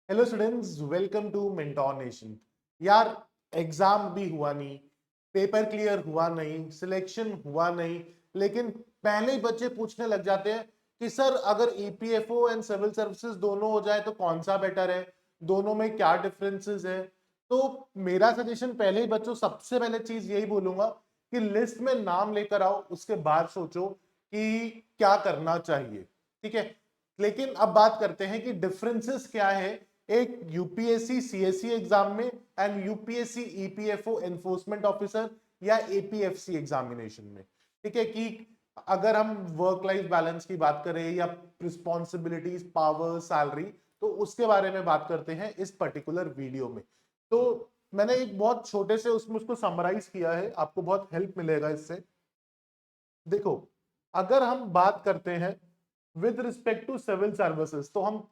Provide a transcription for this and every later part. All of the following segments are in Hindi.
Hello students, welcome to mentor nation. यार, एग्जाम भी हुआ नहीं, पेपर क्लियर हुआ नहीं, सिलेक्शन हुआ नहीं, लेकिन पहले ही बच्चे पूछने लग जाते हैं कि सर अगर ईपीएफओ एंड सिविल सर्विसेज दोनों हो जाए तो कौन सा बेटर है, दोनों में क्या डिफरेंसेस है। तो मेरा सजेशन पहले ही बच्चों, सबसे पहले चीज यही बोलूंगा कि लिस्ट में नाम लेकर आओ, उसके बाद सोचो कि क्या करना चाहिए। ठीक है, लेकिन अब बात करते हैं कि डिफरेंसेस क्या है एक यूपीएससी सीएससी एग्जाम में and UPSC EPFO enforcement officer या एपीएफसी एग्जामिनेशन में। ठीक है कि अगर हम वर्क लाइफ बैलेंस की बात करें या रिस्पॉन्सिबिलिटीज, पावर, सैलरी, तो उसके बारे में बात करते हैं इस पर्टिकुलर वीडियो में। तो मैंने एक बहुत छोटे से उसमें उसको समराइज किया है, आपको बहुत हेल्प मिलेगा इससे। देखो, अगर हम बात करते हैं with respect to civil services, तो हम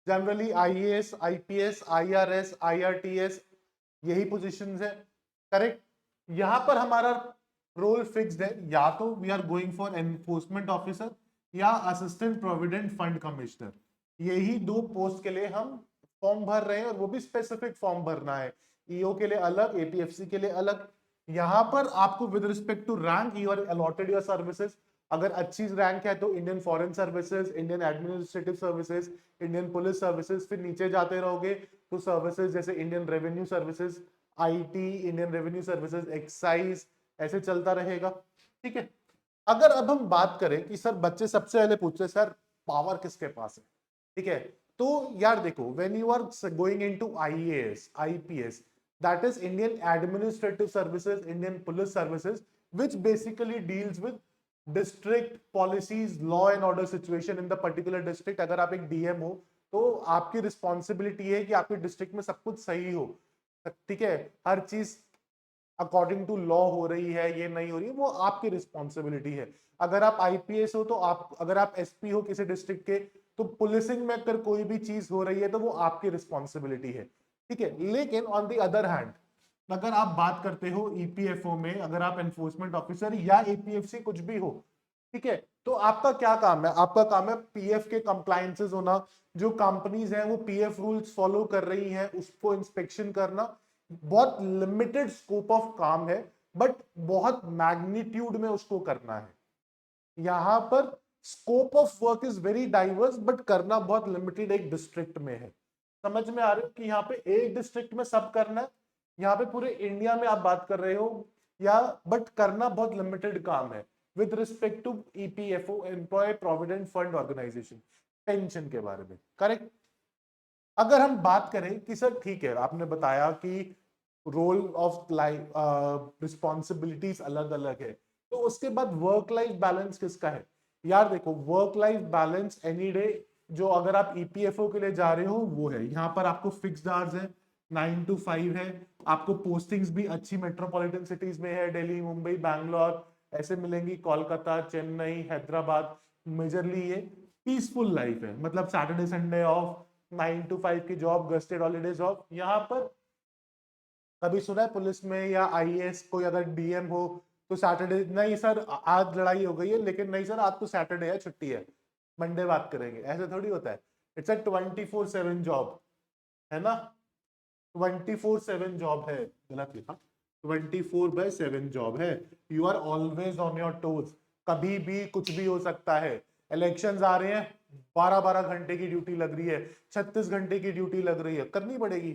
generally IAS, IPS, IRS, IRTS, यही पोजीशंस है। करेक्ट। यहां पर हमारा रोल फिक्स्ड है, या तो we are going for enforcement officer या असिस्टेंट प्रोविडेंट फंड कमिश्नर। यही दो पोस्ट के लिए हम फॉर्म भर रहे हैं, और वो भी स्पेसिफिक फॉर्म भरना है। ईओ के लिए अलग, एपीएफसी के लिए अलग। यहां पर आपको with respect to rank you are allotted your services. अगर अच्छी रैंक है तो Indian foreign services, Indian administrative services, Indian police services, फिर नीचे जाते रहोगे तो सर्विसेज जैसे Indian revenue services, IT, Indian revenue services, excise, ऐसे चलता रहेगा। ठीक है। अगर अब हम बात करें कि सर बच्चे सबसे पहले पूछते हैं सर पावर किसके पास है। ठीक है, तो यार देखो, when you are going into IAS, IPS, that is Indian administrative services, Indian police services, which basically deals with district policies, law and order situation in the particular district. अगर आप एक डीएम हो तो आपकी रिस्पॉन्सिबिलिटी है कि आपके डिस्ट्रिक्ट में सब कुछ सही हो। ठीक है, हर चीज अकॉर्डिंग टू लॉ हो रही है, ये नहीं हो रही है, वो आपकी रिस्पॉन्सिबिलिटी है। अगर आप आईपीएस हो तो आप, अगर आप एसपी हो किसी डिस्ट्रिक्ट के, तो पुलिसिंग में अगर कोई भी चीज हो रही है तो वो आपकी रिस्पॉन्सिबिलिटी है। ठीक है, लेकिन ऑन द अदर हैंड, अगर आप बात करते हो ईपीएफओ में, अगर आप एनफोर्समेंट ऑफिसर या एपीएफसी कुछ भी हो, ठीक है, तो आपका क्या काम है? आपका काम है पीएफ के कंप्लायंसेस होना। जो कंपनीज हैं वो पीएफ रूल्स फॉलो कर रही हैं, उसको इंस्पेक्शन करना। बहुत लिमिटेड स्कोप ऑफ काम है, बट बहुत मैग्नीट्यूड में उसको करना है। यहां पर scope of work is very diverse, but करना बहुत लिमिटेड एक डिस्ट्रिक्ट में है। समझ में आ रहे हो कि यहाँ पे एक डिस्ट्रिक्ट में सब करना है, यहाँ पे पूरे इंडिया में आप बात कर रहे हो, या बट करना बहुत लिमिटेड काम है with respect to EPFO, employee provident fund organisation, pension के बारे में। करेक्ट। अगर हम बात करें कि सर ठीक है, आपने बताया कि रोल ऑफ लाइफ, रिस्पॉन्सिबिलिटीज अलग अलग है, तो उसके बाद वर्क लाइफ बैलेंस किसका है? यार देखो, work life balance any day, जो अगर आप ईपीएफओ के लिए जा रहे हो वो है, यहाँ पर आपको फिक्स्ड आवर्स है, 9 to 5 है। आपको पोस्टिंग्स भी अच्छी मेट्रोपॉलिटन सिटीज में है, दिल्ली, मुंबई, बैंगलोर ऐसे मिलेंगी, कोलकाता, चेन्नई, हैदराबाद। मेजरली ये पीसफुल लाइफ है, मतलब सैटरडे संडे ऑफ, 9 to 5 की जॉब, गस्टेड हॉलीडेज ऑफ। यहाँ पर कभी सुना है पुलिस में या आईएएस कोई अगर डीएम हो तो सैटरडे नहीं सर, आज लड़ाई हो गई है लेकिन नहीं सर आज तो सैटरडे है, छुट्टी है, मंडे बात करेंगे, ऐसे थोड़ी होता है। इट्स अ 24/7 जॉब, है ना। 24/7 जॉब है, गलत लिखा, 24/7 जॉब है। You are always on your toes, कभी भी कुछ भी हो सकता है। इलेक्शंस आ रहे हैं, 12-12 घंटे की ड्यूटी लग रही है, 36 घंटे की ड्यूटी लग रही है, करनी पड़ेगी।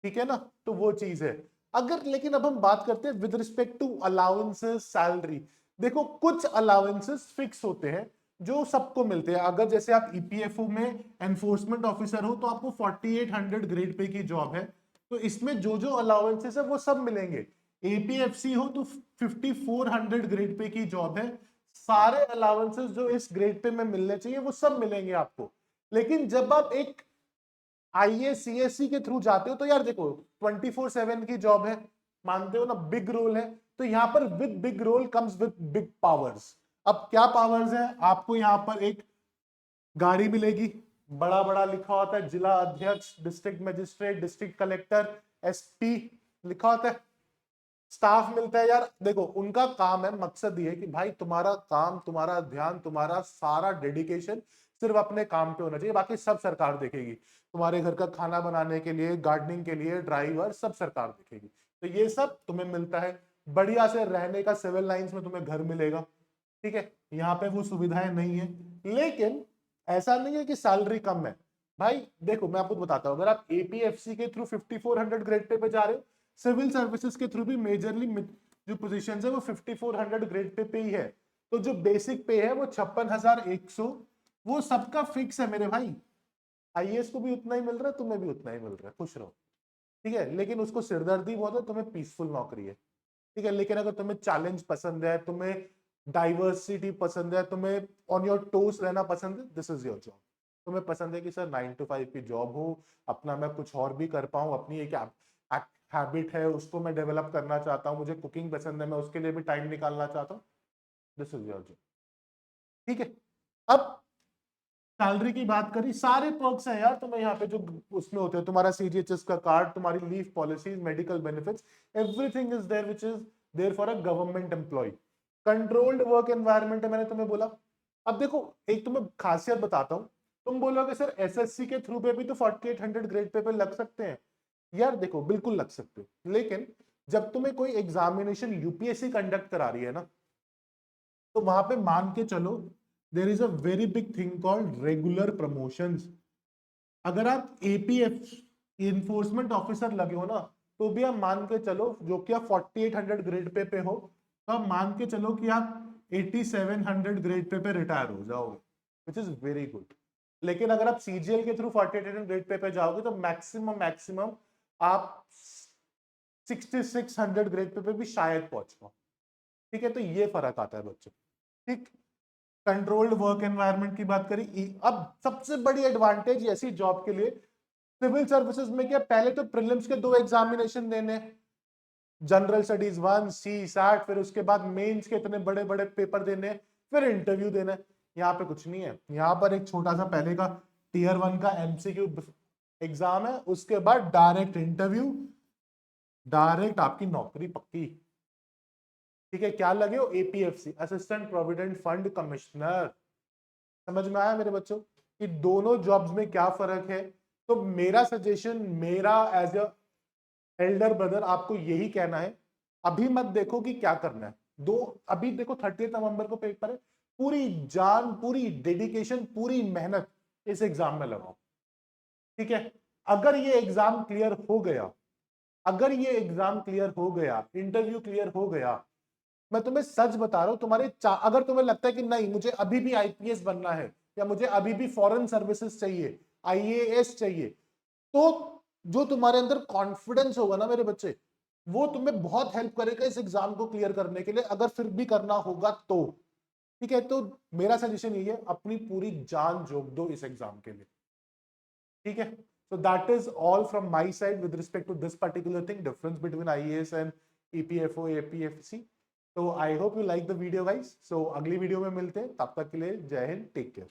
ठीक है ना, तो वो चीज है। अगर लेकिन अब हम बात करते हैं with respect to allowances, salary. देखो, कुछ अलाउंसेस फिक्स होते हैं जो सबको मिलते हैं। अगर जैसे आप ईपीएफओ में एनफोर्समेंट ऑफिसर हो तो आपको 4800 ग्रेड पे की जॉब है, तो इसमें जो जो अलाउंसेस है वो सब मिलेंगे। एपीएफसी हो तो 5400 ग्रेड पे की जॉब है, सारे अलाउंसेस जो इस ग्रेड पे में मिलने चाहिए वो सब मिलेंगे आपको। लेकिन जब आप एक आईएसीएससी के थ्रू जाते हो तो यार देखो, 24/7 की जॉब है, मानते हो ना, बिग रोल है। तो यहां पर with big role comes with big powers. अब क्या पावर्स है? आपको यहां पर एक गाड़ी मिलेगी, बड़ा बड़ा लिखा होता है जिला अध्यक्ष, district magistrate, district collector, SP लिखा होता है। स्टाफ मिलता है। यार देखो, उनका काम है, मकसद ये है कि भाई तुम्हारा काम, तुम्हारा ध्यान, तुम्हारा सारा डेडिकेशन सिर्फ अपने काम पे होना चाहिए, बाकी सब सरकार देखेगी। तुम्हारे घर का खाना बनाने के लिए, गार्डनिंग के लिए, ड्राइवर, सब सरकार देखेगी। तो ये सब तुम्हें मिलता है। बढ़िया से रहने का सिविल लाइंस में तुम्हें घर मिलेगा, ठीक है। यहाँ पे वो सुविधाएं नहीं है, लेकिन ऐसा नहीं है कि सैलरी कम है। भाई देखो मैं आपको बताता हूँ, अगर आप एपीएफसी के थ्रू 5400 ग्रेड पे जा रहे हो, सिविल सर्विसेज के थ्रू भी मेजरली जो पोजीशंस है वो 5400 ग्रेड पे ही है। तो जो बेसिक पे है वो 56,100, वो सबका फिक्स है मेरे भाई। आईएएस को भी उतना ही मिल रहा है, तुम्हें भी उतना ही मिल रहा है, खुश रहो, ठीक है। लेकिन उसको सिरदर्दी बहुत है, तुम्हें पीसफुल नौकरी है, ठीक है। लेकिन अगर तुम्हें चैलेंज पसंद है, तुम्हें डाइवर्सिटी पसंद है, तुम्हें ऑन योर टोस रहना पसंद है, दिस इज योर जॉब। तुम्हें पसंद है कि सर 9 to 5 की जॉब हो, अपना मैं कुछ और भी कर पाऊं, अपनी एक हैबिट है उसको मैं डेवलप करना चाहता हूं, मुझे कुकिंग पसंद है, मैं उसके लिए भी टाइम निकालना चाहता हूं, दिस इज योर जॉब, ठीक है। अब सैलरी की बात करी, सारे पर्क्स हैं यार तुम्हें यहाँ पे जो उसमें होते हैं, तुम्हारा सीजीएचएस का कार्ड, तुम्हारी leave policies, medical benefits, everything is there which is there for a government employee. Controlled work environment है, मैंने तुम्हें बोला। अब देखो एक तुम्हें खासियत बताता हूं, तुम बोलोगे सर एसएससी के थ्रू पे भी तो 4800 ग्रेड पे लग सकते हैं। यार देखो बिल्कुल लग सकते हो, लेकिन जब तुम्हें कोई एग्जामिनेशन यूपीएससी कंडक्ट करा रही है ना, तो वहां पे मान के चलो there is a very big thing called regular promotions. अगर आप एपीएफ इन्फोर्समेंट ऑफिसर लगे हो ना, तो भी आप मान के चलो, जो कि आप 4800 ग्रेड पे हो, तो आप मान के चलो कि आप 8700 ग्रेड पे रिटायर हो जाओगे, विच इज वेरी गुड। लेकिन अगर आप सीजीएल के थ्रू 4800 ग्रेड पे जाओगे तो मैक्सिमम मैक्सिमम आप 6600 ग्रेड पे भी शायद पहुंच पाओ, ठीक है। तो ये फर्क आता है बच्चों, ठीक। कंट्रोल्ड वर्क एनवायरनमेंट की बात करी। अब सबसे बड़ी एडवांटेज ऐसी जॉब के लिए, सिविल सर्विसेज में क्या, पहले तो प्रीलिम्स के 2 एग्जामिनेशन देने, जनरल स्टडीज 1 सी सैट, फिर उसके बाद मेंस के इतने बड़े बड़े पेपर देने, फिर इंटरव्यू देना। यहाँ पे कुछ नहीं है, यहाँ पर एक छोटा सा पहले का टीयर 1 का एमसीक्यू एग्जाम है, उसके बाद डायरेक्ट इंटरव्यू, डायरेक्ट आपकी नौकरी पक्की, ठीक है। क्या लगे हो, APFC, assistant provident fund commissioner. समझ में आया मेरे बच्चों कि दोनों जॉब्स में क्या फर्क है। तो मेरा सजेशन, मेरा एज अ एल्डर ब्रदर आपको यही कहना है, अभी मत देखो कि क्या करना है, दो अभी देखो 30 नवंबर को पेपर है, पूरी जान, पूरी डेडिकेशन, पूरी मेहनत इस एग्जाम में लगाओ, ठीक है। अगर ये एग्जाम क्लियर हो गया, अगर ये एग्जाम क्लियर हो गया, इंटरव्यू क्लियर हो गया, मैं तुम्हें सच बता रहा हूं, अगर तुम्हें लगता है कि नहीं मुझे अभी भी आईपीएस बनना है, या मुझे अभी भी फॉरेन सर्विसेज चाहिए, आईएएस चाहिए, तो जो तुम्हारे अंदर कॉन्फिडेंस होगा ना मेरे बच्चे, वो तुम्हें बहुत हेल्प करेगा इस एग्जाम को क्लियर करने के लिए, अगर फिर भी करना होगा तो, ठीक है। तो मेरा सजेशन ये है, अपनी पूरी जान झोंक दो इस एग्जाम के लिए, ठीक है। So that is all from my side with respect to this particular thing, difference between IAS and EPFO, APFC. So I hope you like the video guys. So अगली वीडियो में मिलते हैं, तब तक के लिए जय हिंद, टेक केयर।